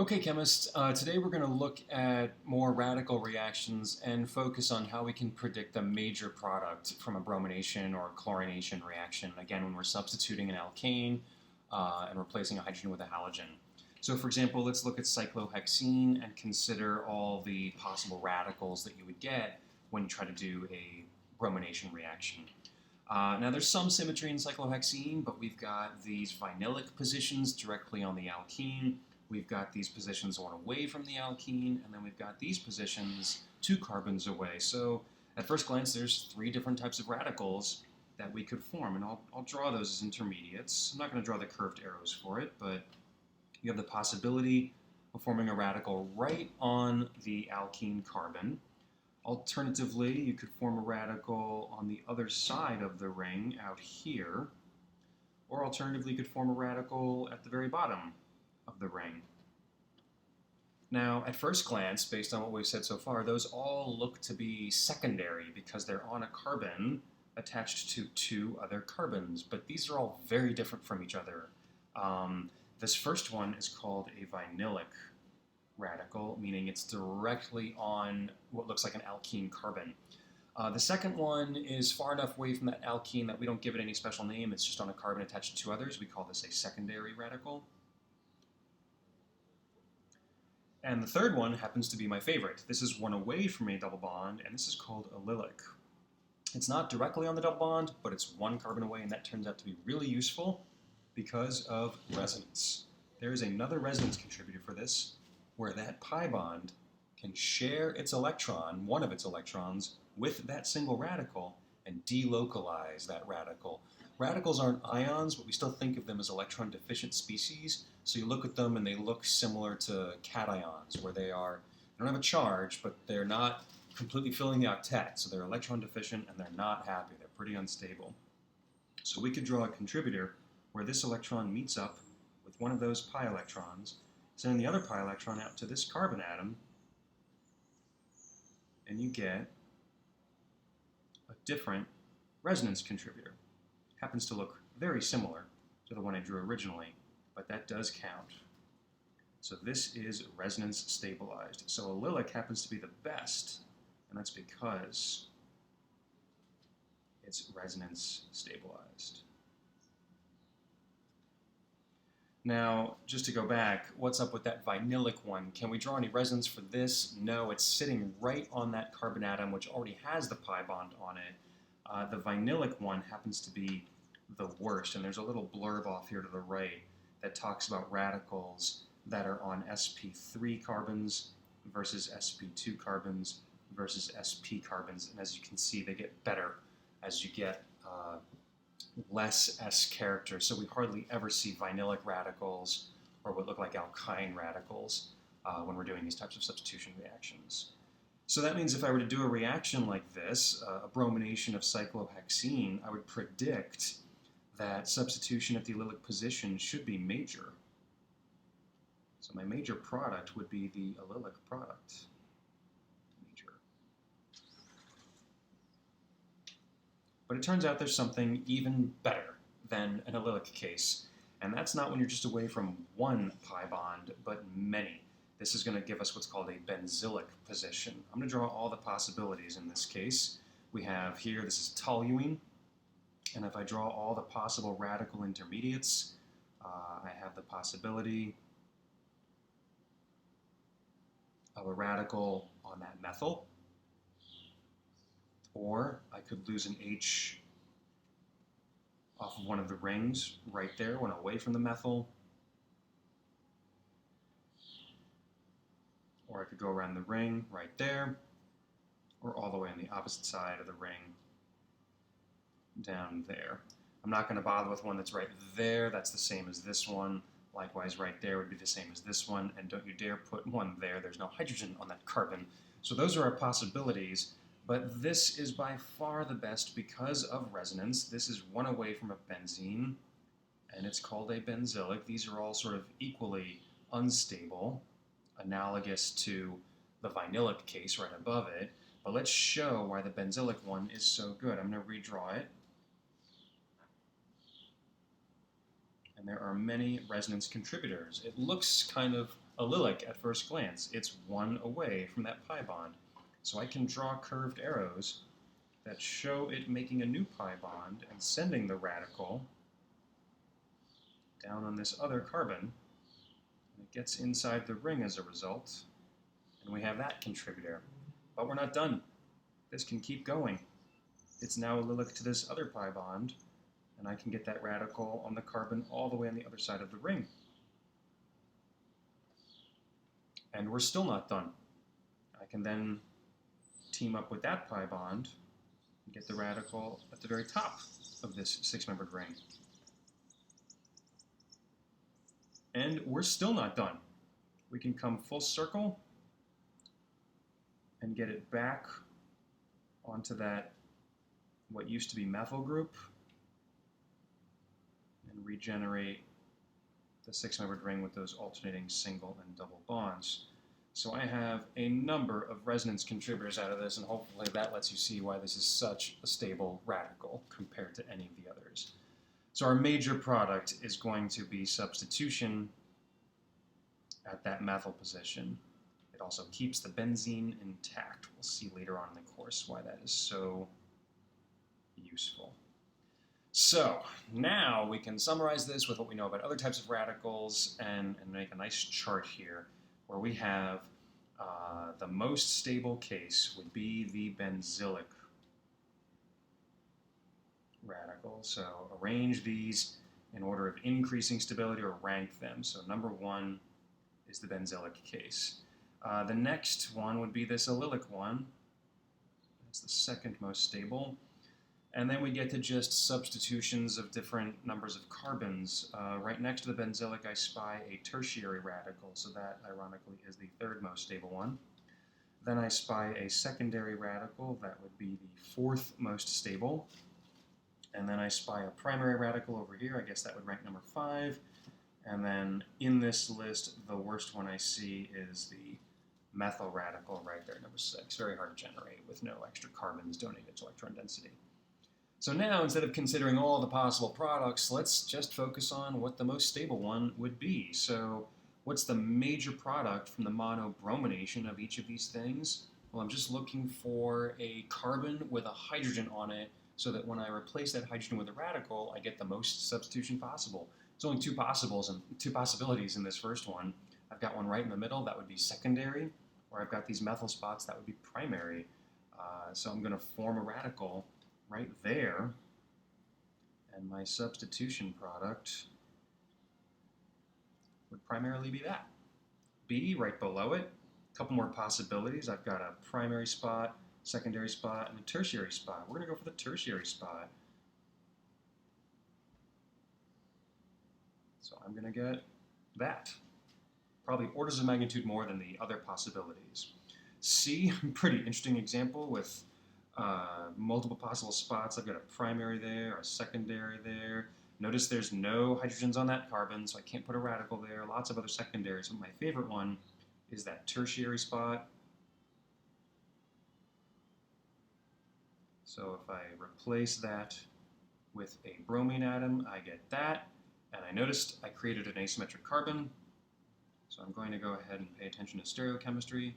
Okay, chemists, today we're going to look at more radical reactions and focus on how we can predict a major product from a bromination or chlorination reaction, again, when we're substituting an alkane and replacing a hydrogen with a halogen. So for example, let's look at cyclohexene and consider all the possible radicals that you would get when you try to do a bromination reaction. Now there's some symmetry in cyclohexene, but we've got these vinylic positions directly on the alkene. We've got these positions one away from the alkene, and then we've got these positions 2 carbons away. So at first glance, there's 3 different types of radicals that we could form, and I'll draw those as intermediates. I'm not going to draw the curved arrows for it, but you have the possibility of forming a radical right on the alkene carbon. Alternatively, you could form a radical on the other side of the ring out here, or alternatively, you could form a radical at the very bottom of the ring. Now, at first glance, based on what we've said so far, those all look to be secondary because they're on a carbon attached to 2 other carbons, but these are all very different from each other. This first one is called a vinylic radical, meaning it's directly on what looks like an alkene carbon. The second one is far enough away from that alkene that we don't give it any special name. It's just on a carbon attached to 2 others. We call this a secondary radical. And the third one happens to be my favorite. This is one away from a double bond, and this is called allylic. It's not directly on the double bond, but it's 1 carbon away, and that turns out to be really useful because of resonance. There is another resonance contributor for this, where that pi bond can share its electron, one of its electrons, with that single radical and delocalize that radical. Radicals aren't ions, but we still think of them as electron-deficient species. So you look at them and they look similar to cations, where they don't have a charge, but they're not completely filling the octet. So they're electron-deficient and they're not happy. They're pretty unstable. So we could draw a contributor where this electron meets up with one of those pi electrons, sending the other pi electron out to this carbon atom, and you get a different resonance contributor. Happens to look very similar to the one I drew originally, but that does count. So this is resonance stabilized. So allylic happens to be the best, and that's because it's resonance stabilized. Now, just to go back, what's up with that vinylic one? Can we draw any resonance for this? No, it's sitting right on that carbon atom, which already has the pi bond on it. The vinylic one happens to be the worst, and there's a little blurb off here to the right that talks about radicals that are on sp3 carbons versus sp2 carbons versus sp carbons, and as you can see, they get better as you get less S characters, so we hardly ever see vinylic radicals or what look like alkyne radicals when we're doing these types of substitution reactions. So that means if I were to do a reaction like this, a bromination of cyclohexene, I would predict that substitution at the allylic position should be major. So my major product would be the allylic product. Major. But it turns out there's something even better than an allylic case, and that's not when you're just away from 1 pi bond, but many. This is going to give us what's called a benzylic position. I'm going to draw all the possibilities in this case. We have here, this is toluene, and if I draw all the possible radical intermediates, I have the possibility of a radical on that methyl, or I could lose an H off of one of the rings right there, one away from the methyl, or I could go around the ring right there, or all the way on the opposite side of the ring down there. I'm not going to bother with one that's right there. That's the same as this one. Likewise, right there would be the same as this one, and don't you dare put one there. There's no hydrogen on that carbon. So those are our possibilities, but this is by far the best because of resonance. This is one away from a benzene, and it's called a benzylic. These are all sort of equally unstable, analogous to the vinylic case right above it, but let's show why the benzylic one is so good. I'm going to redraw it. And there are many resonance contributors. It looks kind of allylic at first glance. It's one away from that pi bond. So I can draw curved arrows that show it making a new pi bond and sending the radical down on this other carbon. And it gets inside the ring as a result, and we have that contributor. But we're not done. This can keep going. It's now allylic to this other pi bond, and I can get that radical on the carbon all the way on the other side of the ring. And we're still not done. I can then team up with that pi bond and get the radical at the very top of this six-membered ring. And we're still not done. We can come full circle and get it back onto that, what used to be methyl group, and regenerate the six-membered ring with those alternating single and double bonds. So I have a number of resonance contributors out of this, and hopefully that lets you see why this is such a stable radical compared to any of the others. So our major product is going to be substitution at that methyl position. It also keeps the benzene intact. We'll see later on in the course why that is so useful. So now we can summarize this with what we know about other types of radicals and make a nice chart here where we have the most stable case would be the benzylic radical. So arrange these in order of increasing stability or rank them. So number one is the benzylic case. The next one would be this allylic one. That's the second most stable. And then we get to just substitutions of different numbers of carbons. Right next to the benzylic, I spy a tertiary radical, so that, ironically, is the third most stable one. Then I spy a secondary radical, that would be the fourth most stable. And then I spy a primary radical over here, I guess that would rank number 5. And then in this list, the worst one I see is the methyl radical right there, number 6. Very hard to generate with no extra carbons donated to electron density. So now, instead of considering all the possible products, let's just focus on what the most stable one would be. So what's the major product from the monobromination of each of these things? Well, I'm just looking for a carbon with a hydrogen on it so that when I replace that hydrogen with a radical, I get the most substitution possible. There's only two possibilities in this first one. I've got one right in the middle, that would be secondary, or I've got these methyl spots, that would be primary. So I'm going to form a radical right there, and my substitution product would primarily be that. B, right below it, a couple more possibilities. I've got a primary spot, secondary spot, and a tertiary spot. We're going to go for the tertiary spot. So I'm going to get that. Probably orders of magnitude more than the other possibilities. C, pretty interesting example with multiple possible spots. I've got a primary there, a secondary there. Notice there's no hydrogens on that carbon, so I can't put a radical there. Lots of other secondaries, but my favorite one is that tertiary spot. So if I replace that with a bromine atom, I get that. And I noticed I created an asymmetric carbon. So I'm going to go ahead and pay attention to stereochemistry,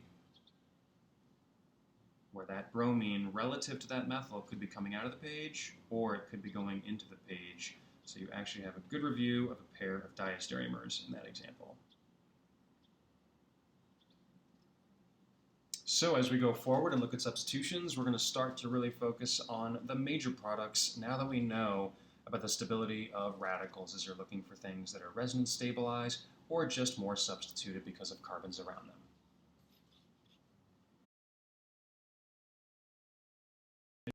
where that bromine relative to that methyl could be coming out of the page, or it could be going into the page. So you actually have a good review of a pair of diastereomers in that example. So as we go forward and look at substitutions, we're going to start to really focus on the major products now that we know about the stability of radicals as you're looking for things that are resonance stabilized or just more substituted because of carbons around them.